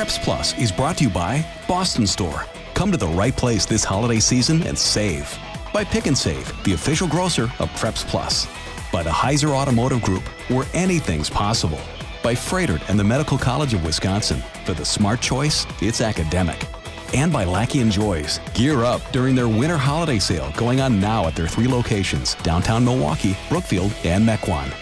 Preps Plus is brought to you by Boston Store. Come to the right place this holiday season and save. By Pick and Save, the official grocer of Preps Plus. By the Heiser Automotive Group, where anything's possible. By Freighted and the Medical College of Wisconsin. For the smart choice, it's academic. And by Lackey & Joy's. Gear up during their winter holiday sale going on now at their 3 locations, downtown Milwaukee, Brookfield, and Mequon.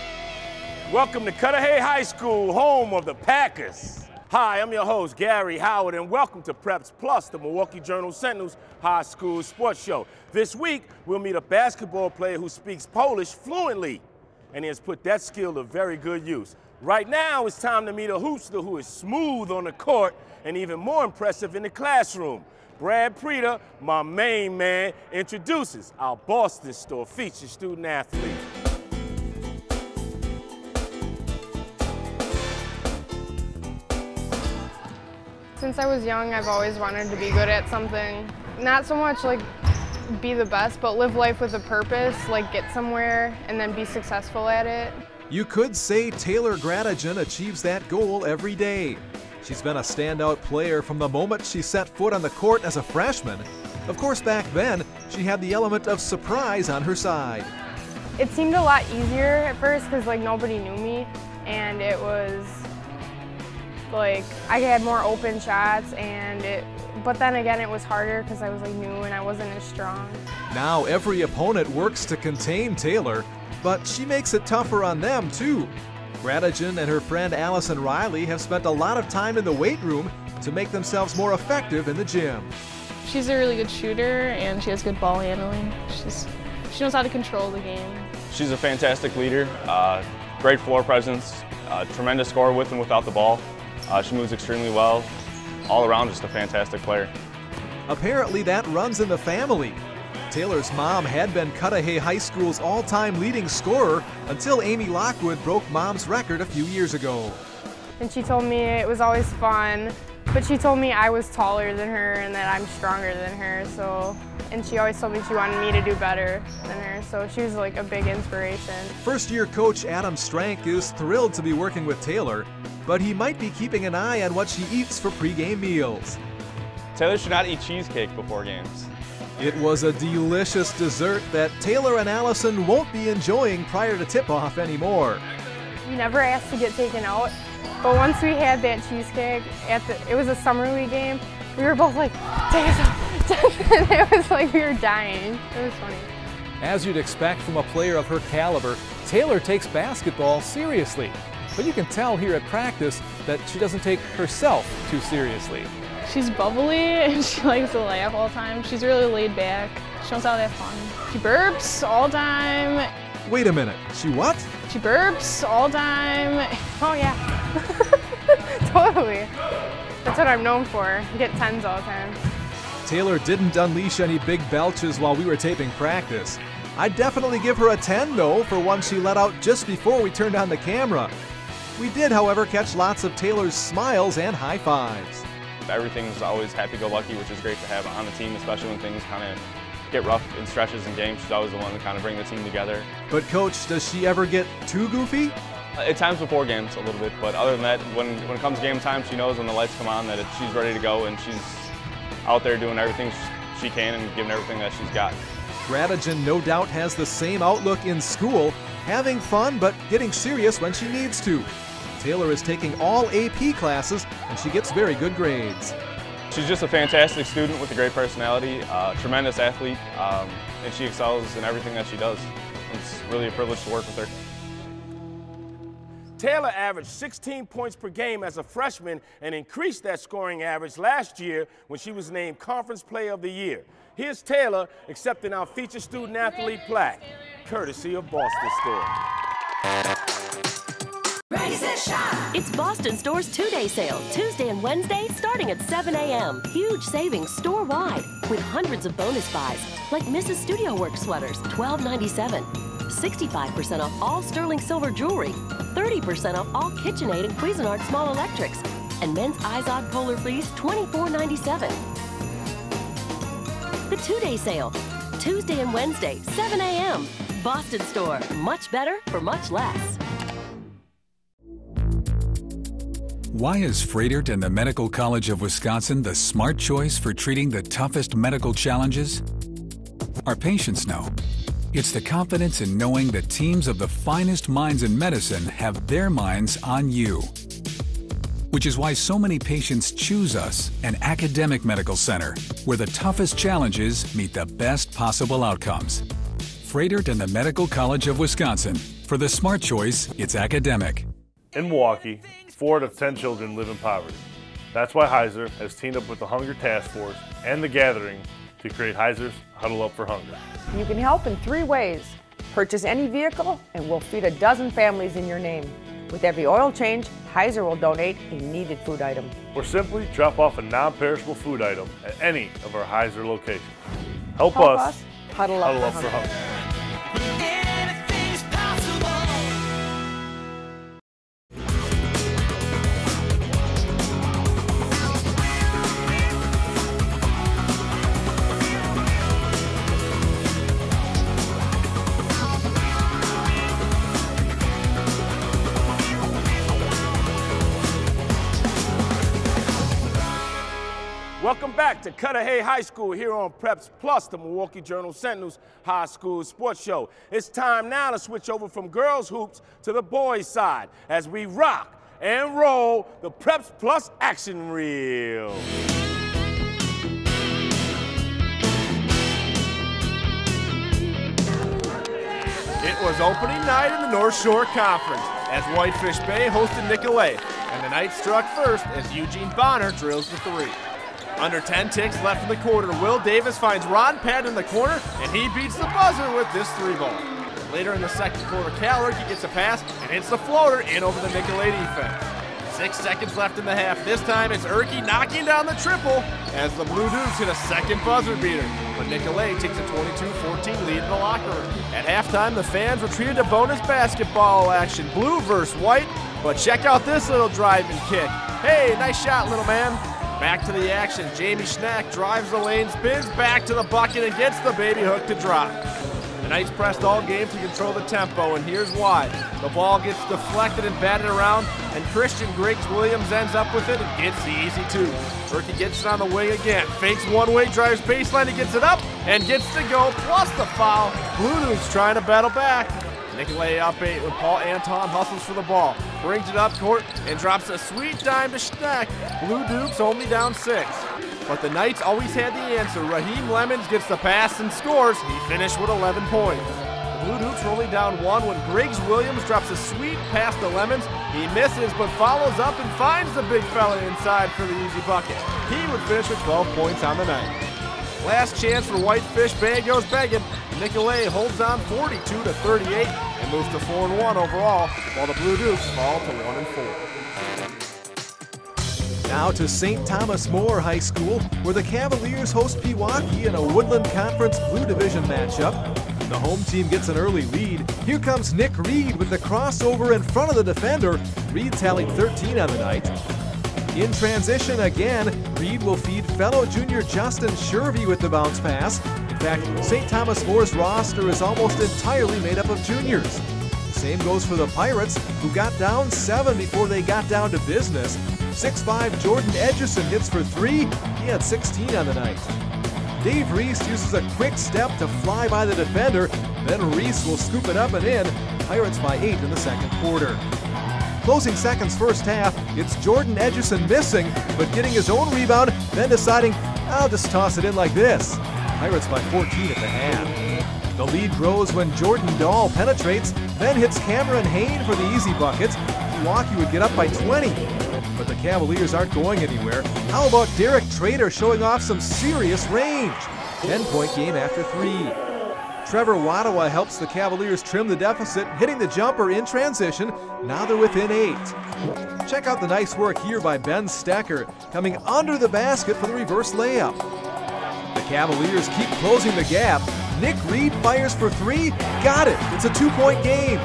Welcome to Cudahy High School, home of the Packers. Hi, I'm your host, Gary Howard, and welcome to Preps Plus, the Milwaukee Journal Sentinel's high school sports show. This week, we'll meet a basketball player who speaks Polish fluently, and he has put that skill to very good use. Right now, it's time to meet a hoopster who is smooth on the court and even more impressive in the classroom. Brad Preda, my main man, introduces our Boston Store featured student athlete. Since I was young, I've always wanted to be good at something. Not so much like be the best, but live life with a purpose, like get somewhere and then be successful at it. You could say Taylor Gradijan achieves that goal every day. She's been a standout player from the moment she set foot on the court as a freshman. Of course, back then, she had the element of surprise on her side. It seemed a lot easier at first because like nobody knew me, and it was like I had more open shots, but then again it was harder because I was like new and I wasn't as strong. Now every opponent works to contain Taylor, but she makes it tougher on them too. Gradijan and her friend Allison Riley have spent a lot of time in the weight room to make themselves more effective in the gym. She's a really good shooter and she has good ball handling. She knows how to control the game. She's a fantastic leader, great floor presence, tremendous scorer with and without the ball. She moves extremely well. All around, just a fantastic player. Apparently that runs in the family. Taylor's mom had been Cudahy High School's all-time leading scorer until Amy Lockwood broke mom's record a few years ago. And she told me it was always fun, but she told me I was taller than her and that I'm stronger than her, and she always told me she wanted me to do better than her, so she was like a big inspiration. First-year coach Adam Strank is thrilled to be working with Taylor, but he might be keeping an eye on what she eats for pregame meals. Taylor should not eat cheesecake before games. It was a delicious dessert that Taylor and Allison won't be enjoying prior to tip-off anymore. We never asked to get taken out, but once we had that cheesecake, it was a summer league game, we were both like, take us out. And it was like we were dying. It was funny. As you'd expect from a player of her caliber, Taylor takes basketball seriously. But you can tell here at practice that she doesn't take herself too seriously. She's bubbly and she likes to laugh all the time. She's really laid back. She knows how to have fun. She burps all the time. Wait a minute, she what? She burps all the time. Oh yeah, totally. That's what I'm known for. I get 10s all the time. Taylor didn't unleash any big belches while we were taping practice. I'd definitely give her a 10 though for one she let out just before we turned on the camera. We did, however, catch lots of Taylor's smiles and high fives. Everything's always happy-go-lucky, which is great to have on the team, especially when things kind of get rough in stretches and games. She's always the one to kind of bring the team together. But Coach, does she ever get too goofy? At times before games a little bit, but other than that, when it comes game time, she knows when the lights come on that she's ready to go and she's out there doing everything she can and giving everything that she's got. Gradijan no doubt has the same outlook in school, having fun but getting serious when she needs to. Taylor is taking all AP classes and she gets very good grades. She's just a fantastic student with a great personality, tremendous athlete, and she excels in everything that she does. It's really a privilege to work with her. Taylor averaged 16 points per game as a freshman and increased that scoring average last year when she was named Conference Player of the Year. Here's Taylor accepting our featured student athlete plaque, courtesy of Boston Store. It's Boston Store's two-day sale, Tuesday and Wednesday, starting at 7 a.m. Huge savings store-wide with hundreds of bonus buys, like Mrs. Studio Work sweaters, $12.97. 65% off all sterling silver jewelry, 30% off all KitchenAid and Cuisinart small electrics, and men's Izod Polar Fleece, $24.97. The two-day sale, Tuesday and Wednesday, 7 a.m. Boston Store, much better for much less. Why is Froedtert and the Medical College of Wisconsin the smart choice for treating the toughest medical challenges? Our patients know. It's the confidence in knowing that teams of the finest minds in medicine have their minds on you. Which is why so many patients choose us, an academic medical center, where the toughest challenges meet the best possible outcomes. Froedtert and the Medical College of Wisconsin. For the smart choice, it's academic. In Milwaukee, 4 out of 10 children live in poverty. That's why Heiser has teamed up with the Hunger Task Force and The Gathering to create Heiser's Huddle Up for Hunger. You can help in 3 ways. Purchase any vehicle and we'll feed a dozen families in your name. With every oil change, Heiser will donate a needed food item. Or simply drop off a non-perishable food item at any of our Heiser locations. Help us huddle up for hunger. Welcome back to Cudahy High School here on Preps Plus, the Milwaukee Journal Sentinel's high school sports show. It's time now to switch over from girls hoops to the boys side as we rock and roll the Preps Plus action reel. It was opening night in the North Shore Conference as Whitefish Bay hosted Nicolet, and the night struck first as Eugene Bonner drills the 3. Under 10 ticks left in the quarter, Will Davis finds Ron Patton in the corner, and he beats the buzzer with this 3-ball. Later in the second quarter, Callergy gets a pass and hits the floater in over the Nicolet defense. 6 seconds left in the half. This time it's Erkey knocking down the triple as the Blue Dukes hit a second buzzer beater. But Nicolet takes a 22-14 lead in the locker room. At halftime, the fans retreated to bonus basketball action. Blue versus white, but check out this little drive and kick. Hey, nice shot, little man. Back to the action, Jamie Schnack drives the lane, spins back to the bucket and gets the baby hook to drop. The Knights pressed all game to control the tempo, and here's why. The ball gets deflected and batted around, and Christian Griggs-Williams ends up with it and gets the easy 2. Erkey gets it on the wing again, fakes one-way, drives baseline, he gets it up, and gets to go, plus the foul. Blue Dukes trying to battle back. Nicolet up 8 when Paul Anton hustles for the ball, brings it up court, and drops a sweet dime to Schnack. Blue Dukes only down 6. But the Knights always had the answer. Raheem Lemons gets the pass and scores. He finished with 11 points. The Blue Dukes are only down 1 when Griggs-Williams drops a sweet pass to Lemons. He misses but follows up and finds the big fella inside for the easy bucket. He would finish with 12 points on the night. Last chance for Whitefish Bay goes begging. Nicolet holds on 42-38 and moves to 4-1 overall, while the Blue Dukes fall to 1-4. Now to St. Thomas More High School, where the Cavaliers host Pewaukee in a Woodland Conference Blue Division matchup. The home team gets an early lead. Here comes Nick Reed with the crossover in front of the defender. Reed tallied 13 on the night. In transition again, Reed will feed fellow junior Justin Shervey with the bounce pass. In fact, St. Thomas More's roster is almost entirely made up of juniors. The same goes for the Pirates, who got down 7 before they got down to business. 6'5" Jordan Edgerson hits for 3. He had 16 on the night. Dave Reese uses a quick step to fly by the defender. Then Reese will scoop it up and in. Pirates by 8 in the second quarter. Closing seconds first half, it's Jordan Edgerson missing, but getting his own rebound, then deciding, I'll just toss it in like this. Pirates by 14 at the half. The lead grows when Jordan Dahl penetrates, then hits Cameron Hain for the easy bucket. Milwaukee would get up by 20, but the Cavaliers aren't going anywhere. How about Derek Trader showing off some serious range? 10-point game after 3. Trevor Wadawa helps the Cavaliers trim the deficit, hitting the jumper in transition. Now they're within 8. Check out the nice work here by Ben Stecker, coming under the basket for the reverse layup. The Cavaliers keep closing the gap. Nick Reed fires for 3. Got it! It's a 2-point game.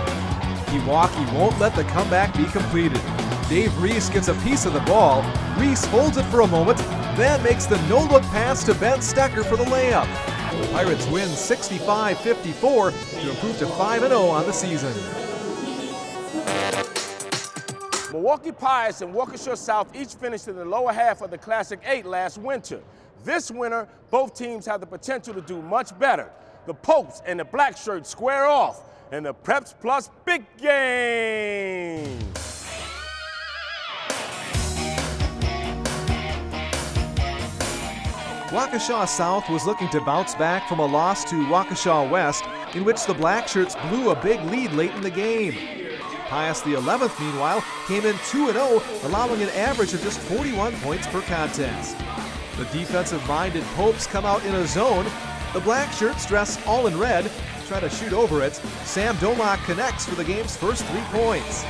Pewaukee won't let the comeback be completed. Dave Reese gets a piece of the ball. Reese holds it for a moment, then makes the no-look pass to Ben Stecker for the layup. The Pirates win 65-54 to improve to 5-0 on the season. Milwaukee Pius and Waukesha South each finished in the lower half of the Classic 8 last winter. This winter, both teams have the potential to do much better. The Popes and the Black Shirts square off in the Preps Plus big game. Waukesha South was looking to bounce back from a loss to Waukesha West, in which the Black Shirts blew a big lead late in the game. Pius the 11th, meanwhile, came in 2-0, allowing an average of just 41 points per contest. The defensive-minded Popes come out in a zone. The Black Shirts dress all in red, try to shoot over it. Sam Domak connects for the game's first 3 points.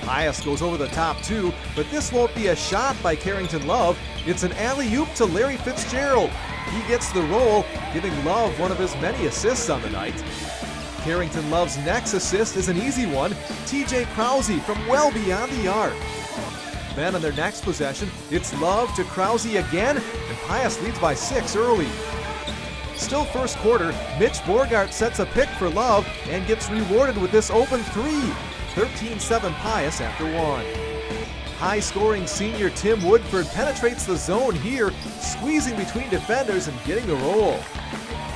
Pius goes over the top 2, but this won't be a shot by Carrington Love. It's an alley-oop to Larry Fitzgerald. He gets the roll, giving Love one of his many assists on the night. Carrington Love's next assist is an easy one, TJ Krause from well beyond the arc. Then on their next possession, it's Love to Krause again, and Pius leads by 6 early. Still first quarter, Mitch Borgart sets a pick for Love and gets rewarded with this open 3. 13-7 Pius after 1. High-scoring senior Tim Woodford penetrates the zone here, squeezing between defenders and getting the roll.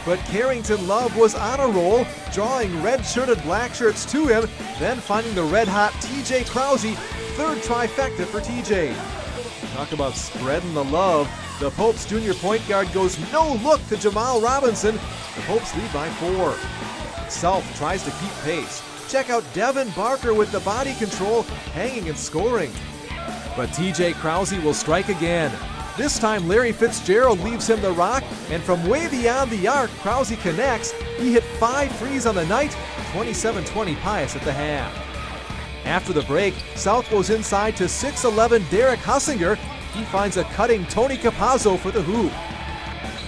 But Carrington Love was on a roll, drawing red-shirted Black Shirts to him, then finding the red-hot TJ Krause, third trifecta for TJ. Talk about spreading the love. The Popes junior point guard goes no look to Jamal Robinson. The Popes lead by 4. South tries to keep pace. Check out Devin Barker with the body control, hanging and scoring. But TJ Krause will strike again. This time Larry Fitzgerald leaves him the rock, and from way beyond the arc, Krause connects. He hit 5 threes on the night, 27-20 Pius at the half. After the break, South goes inside to 6'11" Derek Hussinger. He finds a cutting Tony Capazzo for the hoop.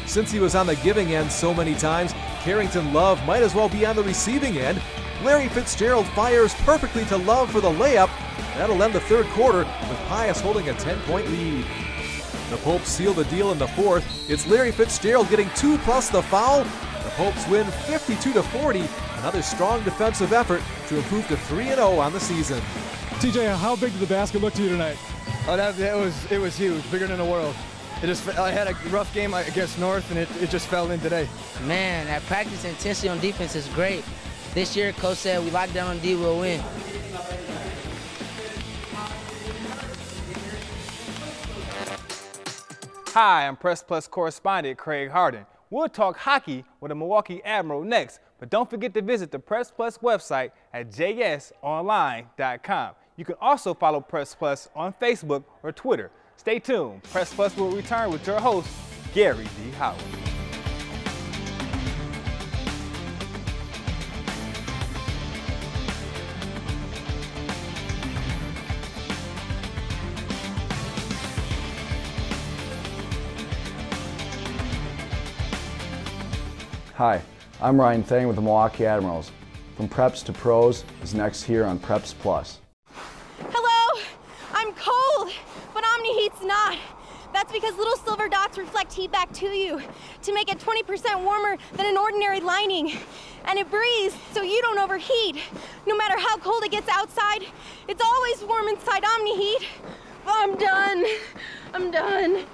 Since he was on the giving end so many times, Carrington Love might as well be on the receiving end. Larry Fitzgerald fires perfectly to Love for the layup. That'll end the third quarter with Pius holding a 10-point lead. The Popes seal the deal in the fourth. It's Larry Fitzgerald getting 2 plus the foul. The Popes win 52-40. Another strong defensive effort to improve to 3-0 on the season. TJ, how big did the basket look to you tonight? Oh, it was huge, bigger than the world. I had a rough game against North, and it just fell in today. Man, at practice, intensity on defense is great. This year, Coach said we lock down on D, we'll win. Hi, I'm Press Plus correspondent Craig Harden. We'll talk hockey with the Milwaukee Admiral next, but don't forget to visit the Press Plus website at jsonline.com. You can also follow Press Plus on Facebook or Twitter. Stay tuned. Press Plus will return with your host, Gary D. Howard. Hi, I'm Ryan Thang with the Milwaukee Admirals. From Preps to Pros is next here on Preps Plus. Hello, I'm cold, but OmniHeat's not. That's because little silver dots reflect heat back to you to make it 20% warmer than an ordinary lining. And it breathes so you don't overheat. No matter how cold it gets outside, it's always warm inside OmniHeat. I'm done. I'm done.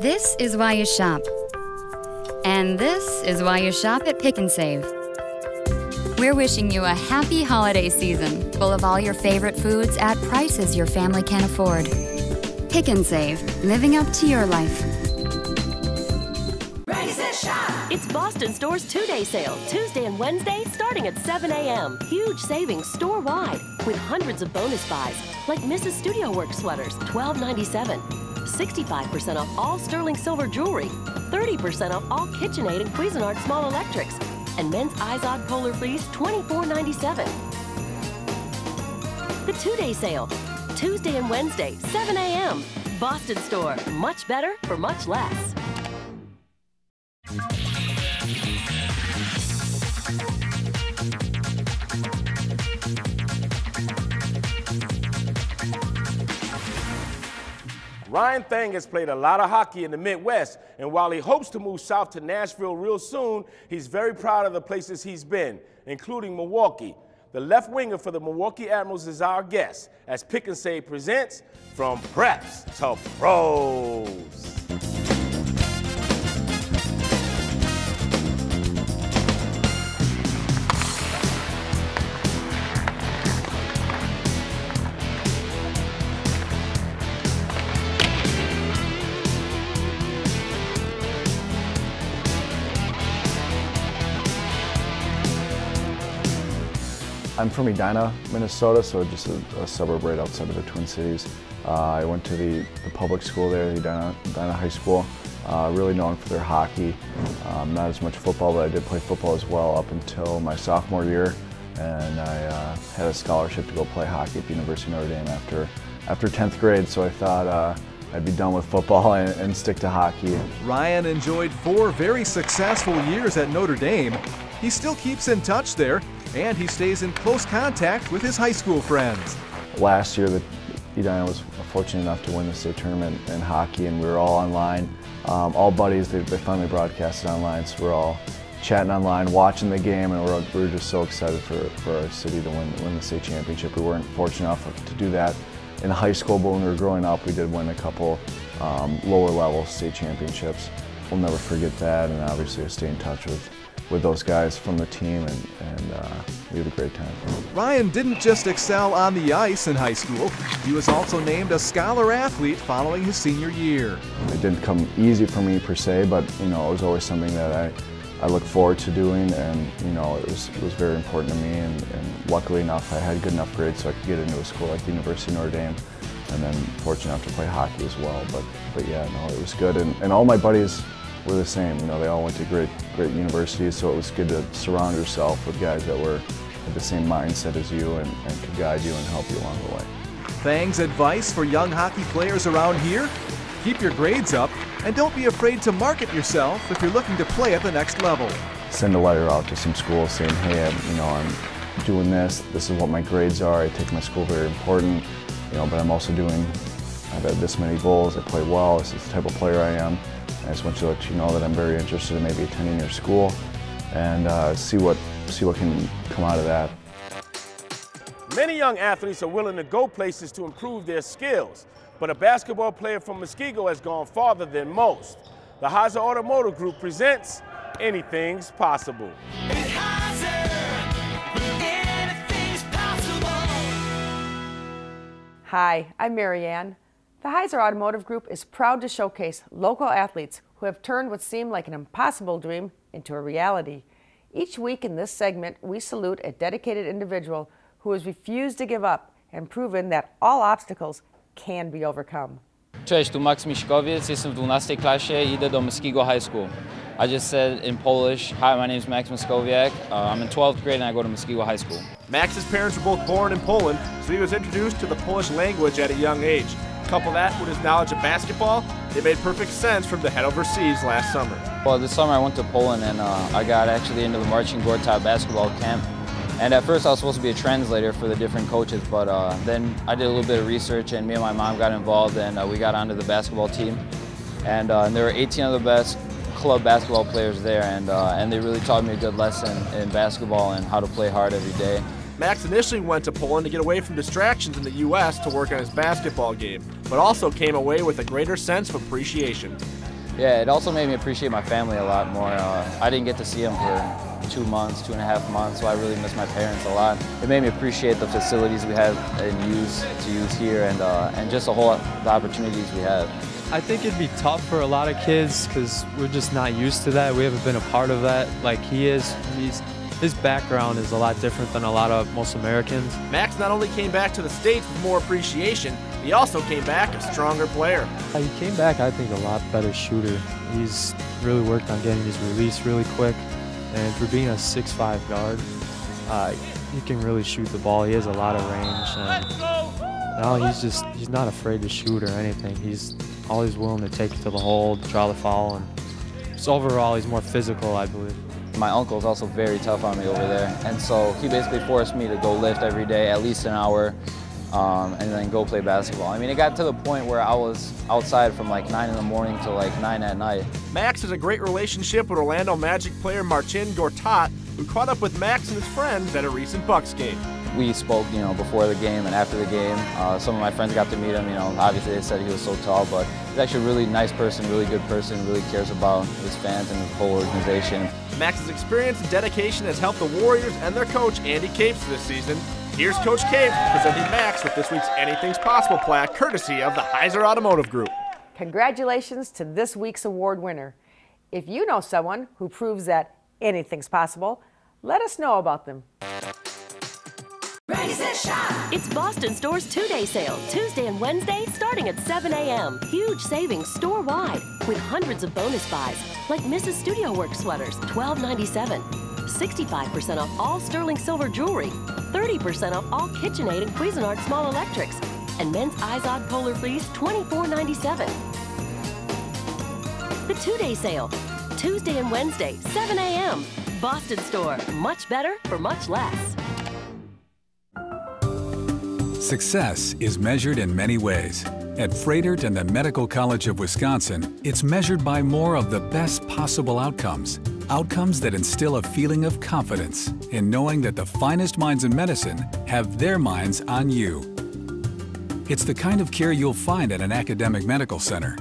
This is why you shop. And this is why you shop at Pick and Save. We're wishing you a happy holiday season, full of all your favorite foods at prices your family can afford. Pick and Save, living up to your life. Ready, set, shop! It's Boston Store's 2-day sale, Tuesday and Wednesday, starting at 7 a.m. Huge savings store-wide, with hundreds of bonus buys, like Mrs. Studio Work sweaters, $12.97. 65% off all sterling silver jewelry, 30% off all KitchenAid and Cuisinart small electrics, and men's Izod Polar Fleece, $24.97. The 2-day sale, Tuesday and Wednesday, 7 a.m. Boston Store, much better for much less. Ryan Thang has played a lot of hockey in the Midwest, and while he hopes to move south to Nashville real soon, he's very proud of the places he's been, including Milwaukee. The left winger for the Milwaukee Admirals is our guest as Pick and Save presents From Preps to Pros. I'm from Edina, Minnesota, so just a suburb right outside of the Twin Cities. I went to the public school there, Edina High School. Really known for their hockey. Not as much football, but I did play football as well up until my sophomore year. And I had a scholarship to go play hockey at the University of Notre Dame after 10th grade, so I thought I'd be done with football and stick to hockey. Ryan enjoyed 4 very successful years at Notre Dame. He still keeps in touch there, and he stays in close contact with his high school friends. Last year, Edina was fortunate enough to win the state tournament in hockey, and we were all online. All buddies, they finally broadcasted online, so we're all chatting online, watching the game, and we were just so excited for our city to win the state championship. We weren't fortunate enough to do that in high school, but when we were growing up, we did win a couple lower level state championships. We'll never forget that, and obviously I stay in touch with those guys from the team, and we had a great time. Ryan didn't just excel on the ice in high school, he was also named a scholar athlete following his senior year. It didn't come easy for me per se, but it was always something that I look forward to doing, and it was very important to me, and luckily enough I had good enough grades so I could get into a school like the University of Notre Dame, and then fortunate enough to play hockey as well. But yeah, no, it was good, and all my buddies were the same. They all went to great universities, so it was good to surround yourself with guys that had the same mindset as you and could guide you and help you along the way. Thang's advice for young hockey players around here? Keep your grades up, and don't be afraid to market yourself if you're looking to play at the next level. Send a letter out to some schools saying, hey, I'm doing this is what my grades are, I take my school very important, but I'm also I've had this many goals, I play well, this is the type of player I am. I just want to let you know that I'm very interested in maybe attending your school and see what can come out of that. Many young athletes are willing to go places to improve their skills, but a basketball player from Muskego has gone farther than most. The Heiser Automotive Group presents Anything's Possible. Hi, I'm Marianne. The Heiser Automotive Group is proud to showcase local athletes who have turned what seemed like an impossible dream into a reality. Each week in this segment, we salute a dedicated individual who has refused to give up and proven that all obstacles can be overcome. Cześć, tu Max Miśkowiec, jestem w 12 klasie i idę do Muskego High School. I just said in Polish, hi, my name is Max Miskowiak. I'm in 12th grade and I go to Muskego High School. Max's parents were both born in Poland, so he was introduced to the Polish language at a young age. Couple that with his knowledge of basketball, it made perfect sense for him to head overseas last summer. Well, this summer I went to Poland and I got actually into the Marcin Gortat basketball camp. And at first I was supposed to be a translator for the different coaches, but then I did a little bit of research and me and my mom got involved and we got onto the basketball team. And there were 18 of the best club basketball players there, and they really taught me a good lesson in basketball and how to play hard every day. Max initially went to Poland to get away from distractions in the U.S. to work on his basketball game, but also came away with a greater sense of appreciation. Yeah, it also made me appreciate my family a lot more. I didn't get to see them for 2 months, 2.5 months, so I really miss my parents a lot. It made me appreciate the facilities we have to use here and just the opportunities we have. I think it'd be tough for a lot of kids because we're just not used to that. We haven't been a part of that like he is. His background is a lot different than a lot of most Americans. Max not only came back to the States with more appreciation, he also came back a stronger player. He came back, I think, a lot better shooter. He's really worked on getting his release really quick, and for being a 6'5" guard, he can really shoot the ball. He has a lot of range. And now he's not afraid to shoot or anything. He's always willing to take it to the hole, draw the foul, and just overall he's more physical, I believe. My uncle's also very tough on me over there, and so he basically forced me to go lift every day, at least an hour, and then go play basketball. I mean, it got to the point where I was outside from like 9 in the morning to like 9 at night. Max has a great relationship with Orlando Magic player Marcin Gortat, who caught up with Max and his friends at a recent Bucks game. We spoke, before the game and after the game. Some of my friends got to meet him. Obviously they said he was so tall, but he's actually a really nice person, really good person, really cares about his fans and his whole organization. Max's experience and dedication has helped the Warriors and their coach, Andy Capes, this season. Here's Coach Capes presenting Max with this week's Anything's Possible plaque, courtesy of the Heiser Automotive Group. Congratulations to this week's award winner. If you know someone who proves that anything's possible, let us know about them. Ready, set, shop! It's Boston Store's 2-day sale, Tuesday and Wednesday, starting at 7 a.m. Huge savings store-wide, with hundreds of bonus buys, like Mrs. Studio Work sweaters, $12.97. 65% off all sterling silver jewelry, 30% off all KitchenAid and Cuisinart small electrics, and men's Izod Polar Fleece, $24.97. The 2-day sale, Tuesday and Wednesday, 7 a.m. Boston Store, much better for much less. Success is measured in many ways. At Froedtert and the Medical College of Wisconsin, it's measured by more of the best possible outcomes. Outcomes that instill a feeling of confidence in knowing that the finest minds in medicine have their minds on you. It's the kind of care you'll find at an academic medical center,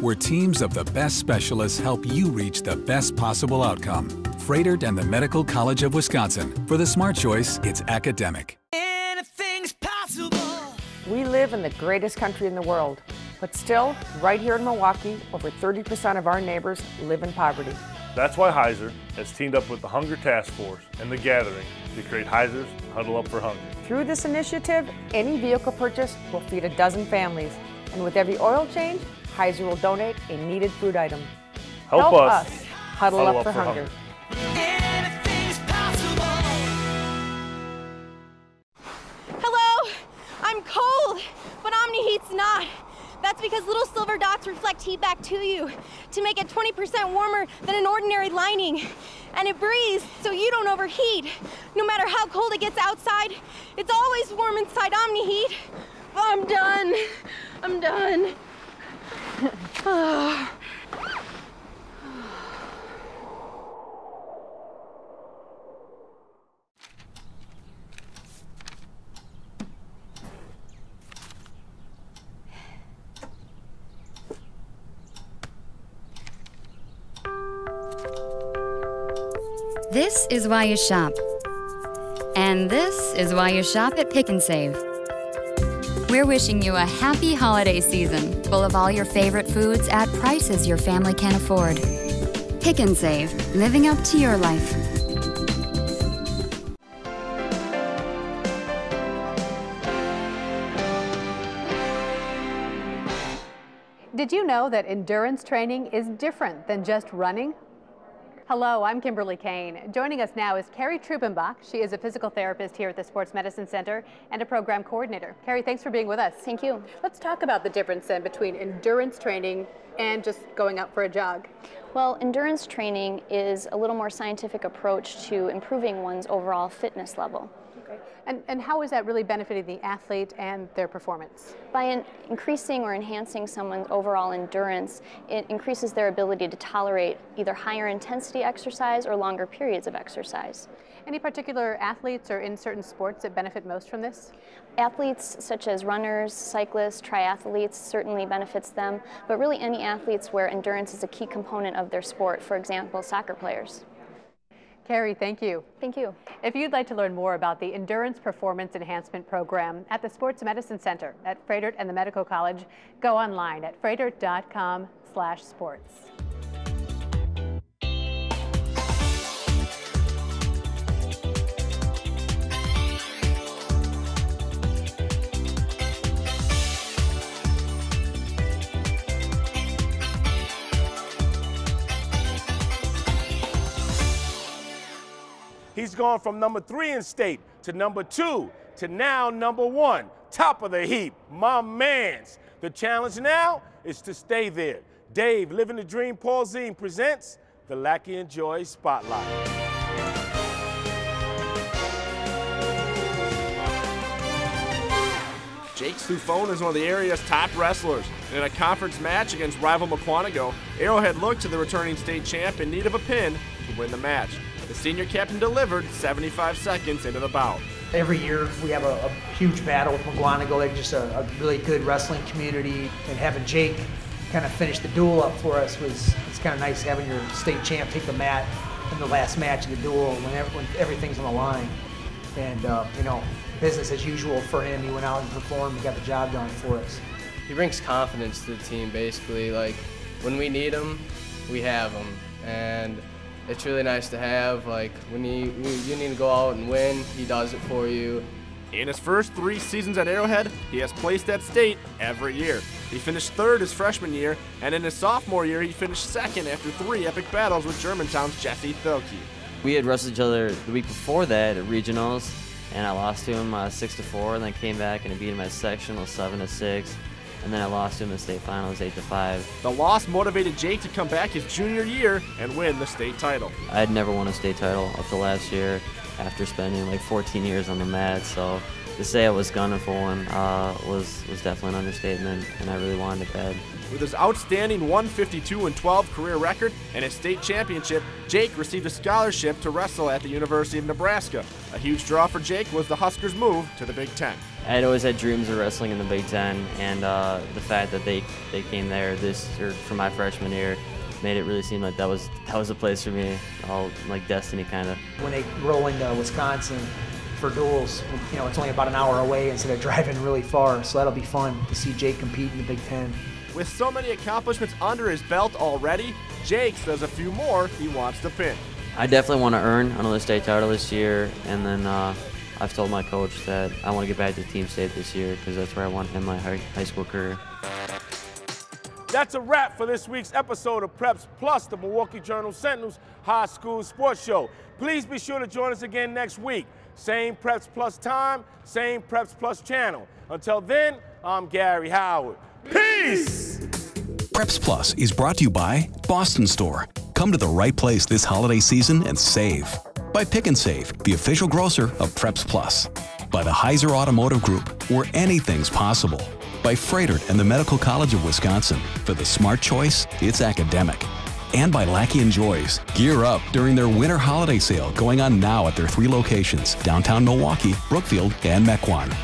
where teams of the best specialists help you reach the best possible outcome. Froedtert and the Medical College of Wisconsin. For the smart choice, it's academic. We live in the greatest country in the world, but still, right here in Milwaukee, over 30% of our neighbors live in poverty. That's why Heiser has teamed up with the Hunger Task Force and The Gathering to create Heiser's Huddle Up for Hunger. Through this initiative, any vehicle purchase will feed a dozen families, and with every oil change, Heiser will donate a needed food item. Help us huddle up for hunger. Hello, I'm cold, but OmniHeat's not. That's because little silver dots reflect heat back to you to make it 20% warmer than an ordinary lining. And it breathes so you don't overheat. No matter how cold it gets outside, it's always warm inside OmniHeat. I'm done. I'm done. This is why you shop. And this is why you shop at Pick 'n Save. We're wishing you a happy holiday season, full of all your favorite foods at prices your family can afford. Pick 'n Save, living up to your life. Did you know that endurance training is different than just running? Hello, I'm Kimberly Kane. Joining us now is Carrie Trubenbach. She is a physical therapist here at the Sports Medicine Center and a program coordinator. Carrie, thanks for being with us. Thank you. Let's talk about the difference then between endurance training and just going out for a jog. Well, endurance training is a little more scientific approach to improving one's overall fitness level. Okay. And how is that really benefiting the athlete and their performance? By increasing or enhancing someone's overall endurance, it increases their ability to tolerate either higher intensity exercise or longer periods of exercise. Any particular athletes or in certain sports that benefit most from this? Athletes such as runners, cyclists, triathletes certainly benefits them, but really any athletes where endurance is a key component of their sport, for example, soccer players. Carrie, thank you. Thank you. If you'd like to learn more about the Endurance Performance Enhancement Program at the Sports Medicine Center at Froedtert and the Medical College, go online at froedtert.com/sports. He's gone from number 3 in state to number 2 to now number 1, top of the heap, my mans. The challenge now is to stay there. Dave, Living the Dream, Paul Zine presents the Lackey and Joy Spotlight. Jake Sufone is one of the area's top wrestlers. And in a conference match against rival Mukwonago, Arrowhead looked to the returning state champ in need of a pin to win the match. The senior captain delivered 75 seconds into the bout. Every year we have a huge battle with Mukwonago. They're just a really good wrestling community, and having Jake kind of finish the duel up for us it's kind of nice having your state champ take the mat in the last match of the duel when everything's on the line. And you know, business as usual for him. He went out and performed and got the job done for us. He brings confidence to the team, basically. Like, when we need him, we have him. And it's really nice to have. Like, when you need to go out and win, he does it for you. In his first 3 seasons at Arrowhead, he has placed at state every year. He finished 3rd his freshman year, and in his sophomore year, he finished 2nd after 3 epic battles with Germantown's Jesse Thielke. We had wrestled each other the week before that at regionals, and I lost to him 6-4, and then came back and I beat him at sectional 7-6, and then I lost to him in the state finals 8-5. The loss motivated Jake to come back his junior year and win the state title. I had never won a state title up to last year after spending like 14 years on the mat, so to say I was gunning for one was definitely an understatement, and I really wanted it bad. With his outstanding 152-12 career record and his state championship, Jake received a scholarship to wrestle at the University of Nebraska. A huge draw for Jake was the Huskers' move to the Big Ten. I had always had dreams of wrestling in the Big Ten, and the fact that they came there for my freshman year made it really seem like that was the place for me, all like destiny kind of. When they roll into Wisconsin for duels, you know, it's only about an hour away instead of driving really far, so that'll be fun to see Jake compete in the Big Ten. With so many accomplishments under his belt already, Jake says a few more he wants to pin. I definitely want to earn another state title this year, and then I've told my coach that I want to get back to team state this year because that's where I want to end my high school career. That's a wrap for this week's episode of Preps Plus, the Milwaukee Journal Sentinel's high school sports show. Please be sure to join us again next week. Same Preps Plus time, same Preps Plus channel. Until then, I'm Gary Howard. Peace! Preps Plus is brought to you by Boston Store. Come to the right place this holiday season and save. By Pick and Save, the official grocer of Preps Plus. By the Heiser Automotive Group, where anything's possible. By Freighter and the Medical College of Wisconsin. For the smart choice, it's academic. And by Lackey & Joy's. Gear up during their winter holiday sale going on now at their 3 locations, downtown Milwaukee, Brookfield, and Mequon.